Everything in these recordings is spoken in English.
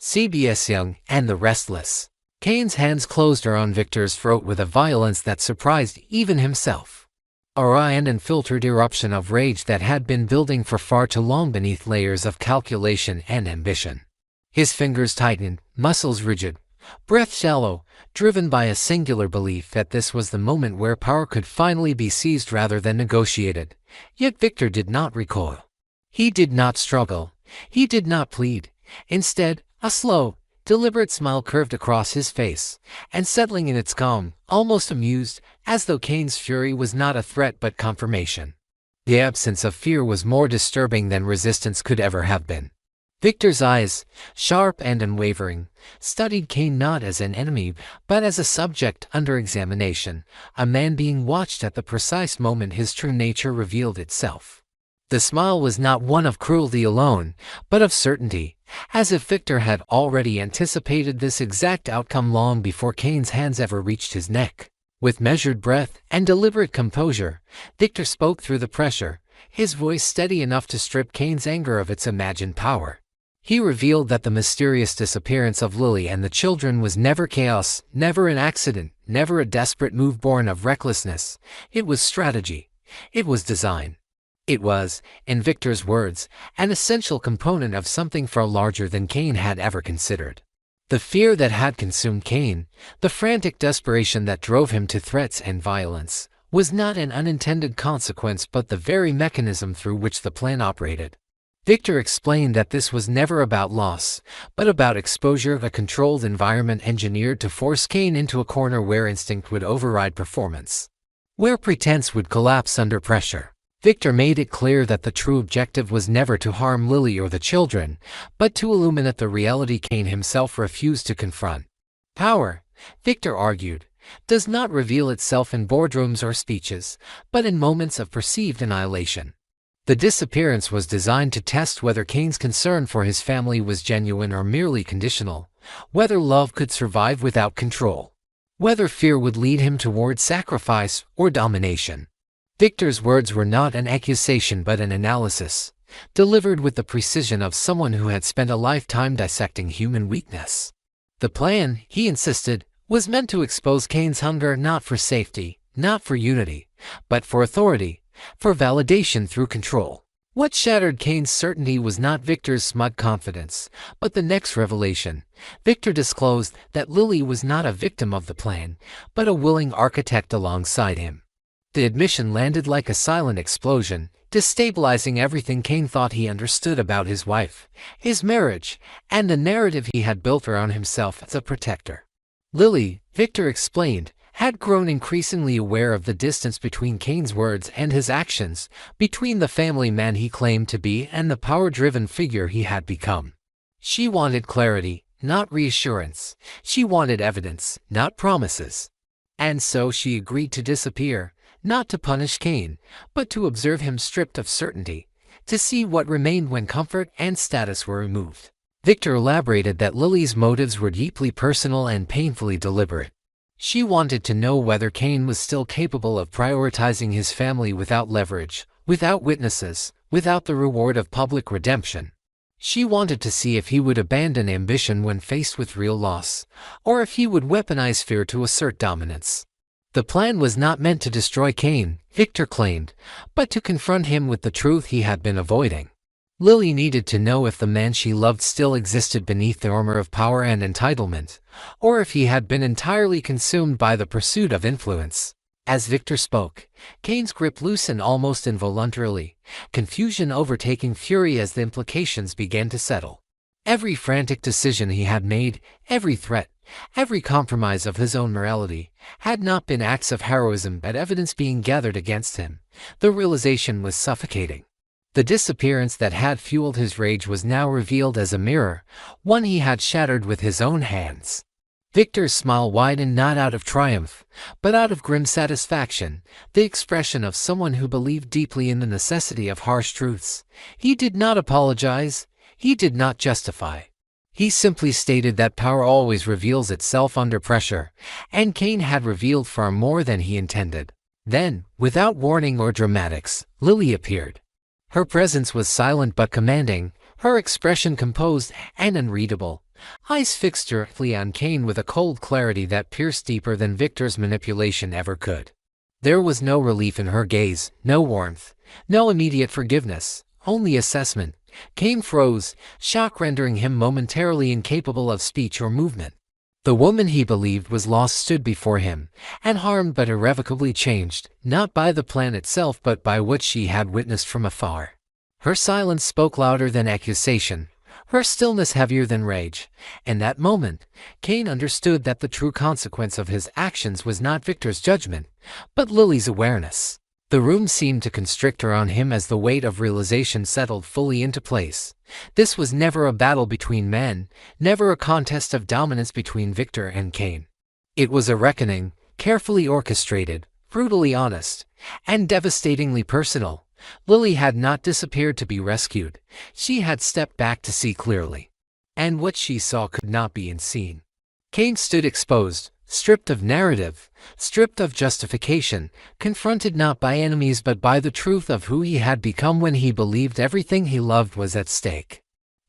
CBS Young and the Restless. Cane's hands closed around Victor's throat with a violence that surprised even himself. A raw and unfiltered eruption of rage that had been building for far too long beneath layers of calculation and ambition. His fingers tightened, muscles rigid, breath shallow, driven by a singular belief that this was the moment where power could finally be seized rather than negotiated. Yet Victor did not recoil. He did not struggle. He did not plead. Instead, a slow, deliberate smile curved across his face, and settling in its calm, almost amused, as though Cane's fury was not a threat but confirmation. The absence of fear was more disturbing than resistance could ever have been. Victor's eyes, sharp and unwavering, studied Cane not as an enemy but as a subject under examination, a man being watched at the precise moment his true nature revealed itself. The smile was not one of cruelty alone, but of certainty, as if Victor had already anticipated this exact outcome long before Cane's hands ever reached his neck. With measured breath and deliberate composure, Victor spoke through the pressure, his voice steady enough to strip Cane's anger of its imagined power. He revealed that the mysterious disappearance of Lily and the children was never chaos, never an accident, never a desperate move born of recklessness. It was strategy. It was design. It was, in Victor's words, an essential component of something far larger than Cane had ever considered. The fear that had consumed Cane, the frantic desperation that drove him to threats and violence, was not an unintended consequence but the very mechanism through which the plan operated. Victor explained that this was never about loss, but about exposure of a controlled environment engineered to force Cane into a corner where instinct would override performance, where pretense would collapse under pressure. Victor made it clear that the true objective was never to harm Lily or the children, but to illuminate the reality Cane himself refused to confront. Power, Victor argued, does not reveal itself in boardrooms or speeches, but in moments of perceived annihilation. The disappearance was designed to test whether Cane's concern for his family was genuine or merely conditional, whether love could survive without control, whether fear would lead him toward sacrifice or domination. Victor's words were not an accusation but an analysis, delivered with the precision of someone who had spent a lifetime dissecting human weakness. The plan, he insisted, was meant to expose Cane's hunger not for safety, not for unity, but for authority, for validation through control. What shattered Cane's certainty was not Victor's smug confidence, but the next revelation. Victor disclosed that Lily was not a victim of the plan, but a willing architect alongside him. The admission landed like a silent explosion, destabilizing everything Cane thought he understood about his wife, his marriage, and the narrative he had built around himself as a protector. Lily, Victor explained, had grown increasingly aware of the distance between Cane's words and his actions, between the family man he claimed to be and the power-driven figure he had become. She wanted clarity, not reassurance. She wanted evidence, not promises. And so she agreed to disappear, not to punish Cane, but to observe him stripped of certainty, to see what remained when comfort and status were removed. Victor elaborated that Lily's motives were deeply personal and painfully deliberate. She wanted to know whether Cane was still capable of prioritizing his family without leverage, without witnesses, without the reward of public redemption. She wanted to see if he would abandon ambition when faced with real loss, or if he would weaponize fear to assert dominance. The plan was not meant to destroy Cane, Victor claimed, but to confront him with the truth he had been avoiding. Lily needed to know if the man she loved still existed beneath the armor of power and entitlement, or if he had been entirely consumed by the pursuit of influence. As Victor spoke, Cane's grip loosened almost involuntarily, confusion overtaking fury as the implications began to settle. Every frantic decision he had made, every threat, every compromise of his own morality, had not been acts of heroism but evidence being gathered against him. The realization was suffocating. The disappearance that had fueled his rage was now revealed as a mirror, one he had shattered with his own hands. Victor's smile widened not out of triumph, but out of grim satisfaction, the expression of someone who believed deeply in the necessity of harsh truths. He did not apologize. He did not justify. He simply stated that power always reveals itself under pressure, and Cane had revealed far more than he intended. Then, without warning or dramatics, Lily appeared. Her presence was silent but commanding, her expression composed and unreadable, eyes fixed directly on Cane with a cold clarity that pierced deeper than Victor's manipulation ever could. There was no relief in her gaze, no warmth, no immediate forgiveness, only assessment. Cane froze, shock rendering him momentarily incapable of speech or movement. The woman he believed was lost stood before him, and harmed but irrevocably changed, not by the plan itself but by what she had witnessed from afar. Her silence spoke louder than accusation, her stillness heavier than rage. In that moment, Cane understood that the true consequence of his actions was not Victor's judgment, but Lily's awareness. The room seemed to constrict around him as the weight of realization settled fully into place. This was never a battle between men, never a contest of dominance between Victor and Cane. It was a reckoning, carefully orchestrated, brutally honest, and devastatingly personal. Lily had not disappeared to be rescued. She had stepped back to see clearly. And what she saw could not be unseen. Cane stood exposed, stripped of narrative, stripped of justification, confronted not by enemies but by the truth of who he had become when he believed everything he loved was at stake.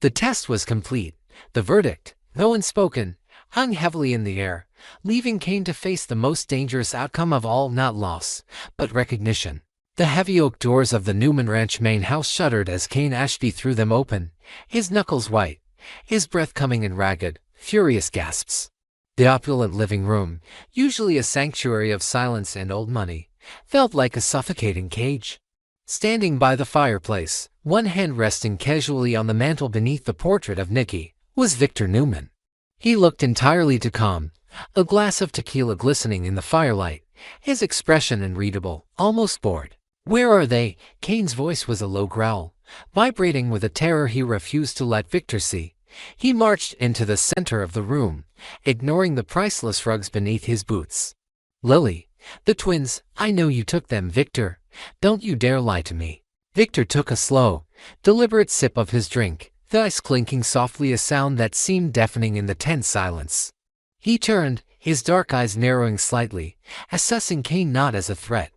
The test was complete. The verdict, though unspoken, hung heavily in the air, leaving Cane to face the most dangerous outcome of all, not loss, but recognition. The heavy oak doors of the Newman Ranch main house shuddered as Cane Ashby threw them open, his knuckles white, his breath coming in ragged, furious gasps. The opulent living room, usually a sanctuary of silence and old money, felt like a suffocating cage. Standing by the fireplace, one hand resting casually on the mantel beneath the portrait of Nikki, was Victor Newman. He looked entirely too calm, a glass of tequila glistening in the firelight, his expression unreadable, almost bored. "Where are they?" Cane's voice was a low growl, vibrating with a terror he refused to let Victor see. He marched into the center of the room, ignoring the priceless rugs beneath his boots. "Lily, the twins, I know you took them, Victor. Don't you dare lie to me." Victor took a slow, deliberate sip of his drink, the ice clinking softly, a sound that seemed deafening in the tense silence. He turned, his dark eyes narrowing slightly, assessing Cane not as a threat,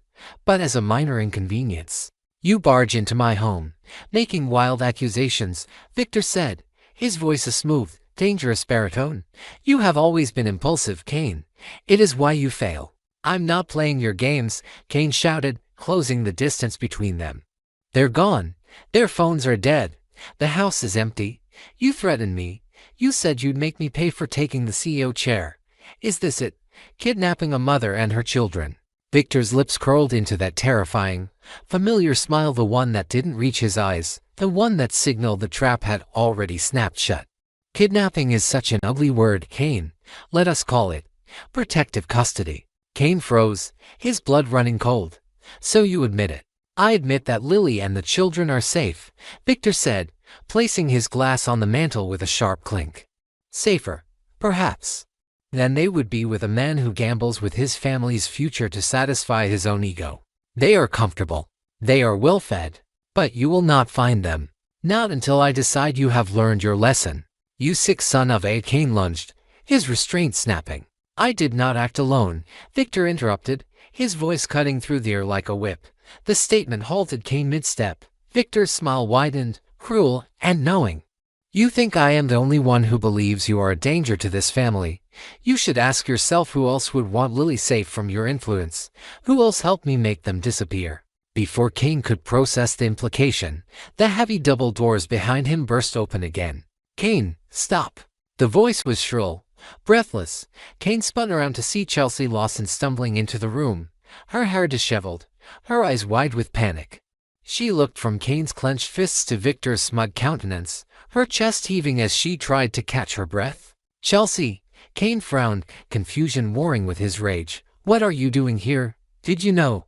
but as a minor inconvenience. "You barge into my home, making wild accusations," Victor said, his voice a smooth, dangerous baritone. "You have always been impulsive, Cane. It is why you fail." "I'm not playing your games," Cane shouted, closing the distance between them. "They're gone. Their phones are dead. The house is empty. You threatened me. You said you'd make me pay for taking the CEO chair. Is this it? Kidnapping a mother and her children?" Victor's lips curled into that terrifying, familiar smile, the one that didn't reach his eyes, the one that signaled the trap had already snapped shut. "Kidnapping is such an ugly word, Cane. Let us call it protective custody." Cane froze, his blood running cold. "So you admit it?" "I admit that Lily and the children are safe," Victor said, placing his glass on the mantel with a sharp clink. "Safer, perhaps, than they would be with a man who gambles with his family's future to satisfy his own ego. They are comfortable. They are well-fed. But you will not find them. Not until I decide you have learned your lesson. You sick son of a..." Cane lunged, his restraint snapping. "I did not act alone," Victor interrupted, his voice cutting through the air like a whip. The statement halted Cane mid-step. Victor's smile widened, cruel and knowing. "You think I am the only one who believes you are a danger to this family? You should ask yourself who else would want Lily safe from your influence. Who else helped me make them disappear?" Before Cane could process the implication, the heavy double doors behind him burst open again. "Cane, stop!" The voice was shrill, breathless. Cane spun around to see Chelsea Lawson stumbling into the room, her hair disheveled, her eyes wide with panic. She looked from Cane's clenched fists to Victor's smug countenance, her chest heaving as she tried to catch her breath. "Chelsea," Cane frowned, confusion warring with his rage. "What are you doing here? Did you know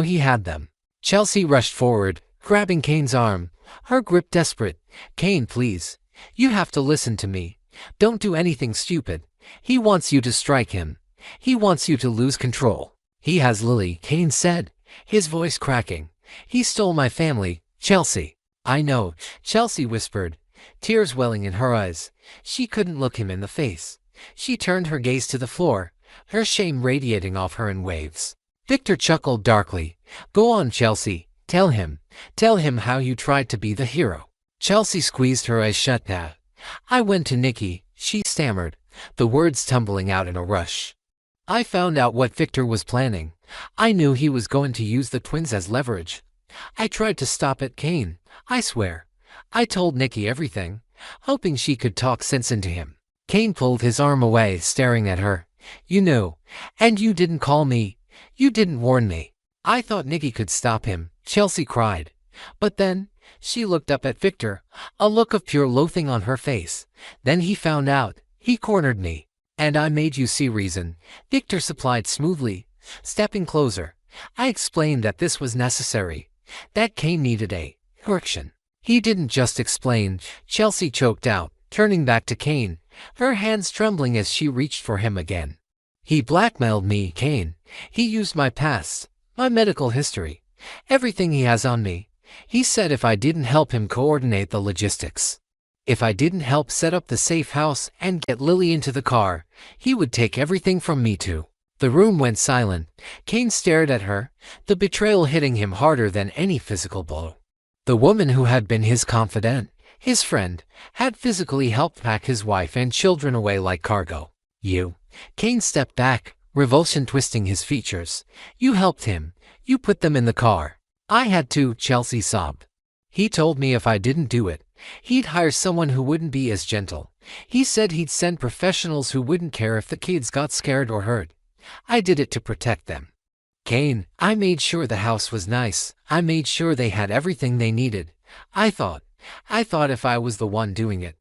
he had them?" Chelsea rushed forward, grabbing Cane's arm, her grip desperate. "Cane, please. You have to listen to me. Don't do anything stupid. He wants you to strike him. He wants you to lose control." "He has Lily," Cane said, his voice cracking. "He stole my family, Chelsea." "I know," Chelsea whispered, tears welling in her eyes. She couldn't look him in the face. She turned her gaze to the floor, her shame radiating off her in waves. Victor chuckled darkly. "Go on, Chelsea. Tell him how you tried to be the hero." Chelsea squeezed her eyes shut now, I went to Nikki, she stammered, the words tumbling out in a rush. I found out what Victor was planning. I knew he was going to use the twins as leverage. I tried to stop it, Cane, I swear. I told Nikki everything, hoping she could talk sense into him. Cane pulled his arm away, staring at her. You knew, and you didn't call me. You didn't warn me. I thought Nikki could stop him, Chelsea cried. But then, she looked up at Victor, a look of pure loathing on her face. Then he found out. He cornered me. And I made you see reason, Victor supplied smoothly, stepping closer. I explained that this was necessary, that Cane needed a correction. He didn't just explain, Chelsea choked out, turning back to Cane, her hands trembling as she reached for him again. He blackmailed me, Cane. He used my past, my medical history, everything he has on me. He said if I didn't help him coordinate the logistics, if I didn't help set up the safe house and get Lily into the car, he would take everything from me too. The room went silent. Cane stared at her, the betrayal hitting him harder than any physical blow. The woman who had been his confidant, his friend, had physically helped pack his wife and children away like cargo. You. Cane stepped back, revulsion twisting his features. You helped him. You put them in the car. I had to, Chelsea sobbed. He told me if I didn't do it, he'd hire someone who wouldn't be as gentle. He said he'd send professionals who wouldn't care if the kids got scared or hurt. I did it to protect them. Cane, I made sure the house was nice. I made sure they had everything they needed. I thought if I was the one doing it,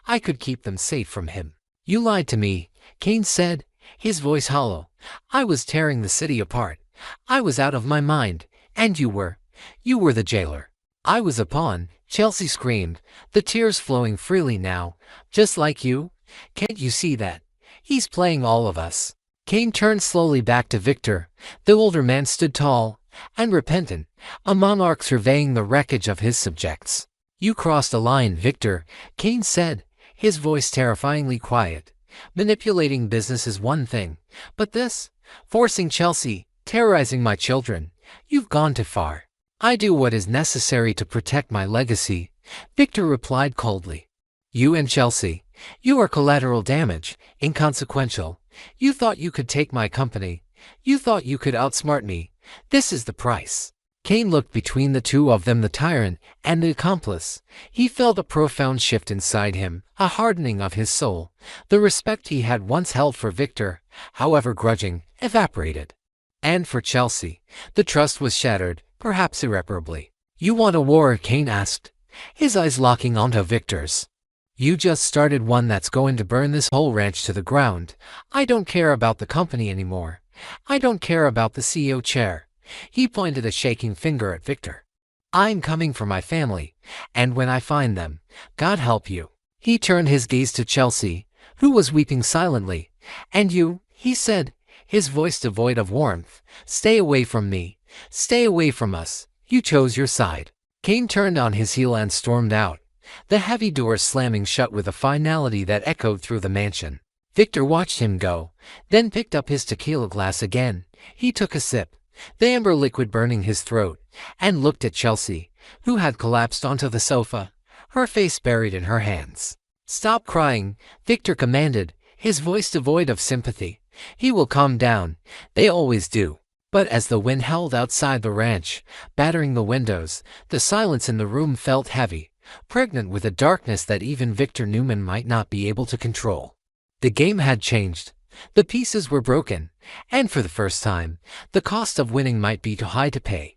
I could keep them safe from him. You lied to me, Cane said, his voice hollow. I was tearing the city apart. I was out of my mind, and you were the jailer. I was a pawn, Chelsea screamed, the tears flowing freely now. Just like you? Can't you see that? He's playing all of us. Cane turned slowly back to Victor. The older man stood tall and repentant, a monarch surveying the wreckage of his subjects. You crossed a line, Victor, Cane said, his voice terrifyingly quiet. Manipulating business is one thing, but this, forcing Chelsea, terrorizing my children, you've gone too far. I do what is necessary to protect my legacy, Victor replied coldly. You and Chelsea, you are collateral damage, inconsequential. You thought you could take my company. You thought you could outsmart me. This is the price. Cane looked between the two of them, the tyrant and the accomplice. He felt a profound shift inside him, a hardening of his soul. The respect he had once held for Victor, however grudging, evaporated. And for Chelsea, the trust was shattered, perhaps irreparably. You want a war? Cane asked, his eyes locking onto Victor's. You just started one that's going to burn this whole ranch to the ground. I don't care about the company anymore. I don't care about the CEO chair. He pointed a shaking finger at Victor. I'm coming for my family, and when I find them, God help you. He turned his gaze to Chelsea, who was weeping silently. And you, he said, his voice devoid of warmth, stay away from me. Stay away from us. You chose your side. Cane turned on his heel and stormed out, the heavy doors slamming shut with a finality that echoed through the mansion. Victor watched him go, then picked up his tequila glass again. He took a sip, the amber liquid burning his throat, and looked at Chelsea, who had collapsed onto the sofa, her face buried in her hands. Stop crying, Victor commanded, his voice devoid of sympathy. He will calm down. They always do. But as the wind howled outside the ranch, battering the windows, the silence in the room felt heavy, pregnant with a darkness that even Victor Newman might not be able to control. The game had changed. The pieces were broken, and for the first time, the cost of winning might be too high to pay.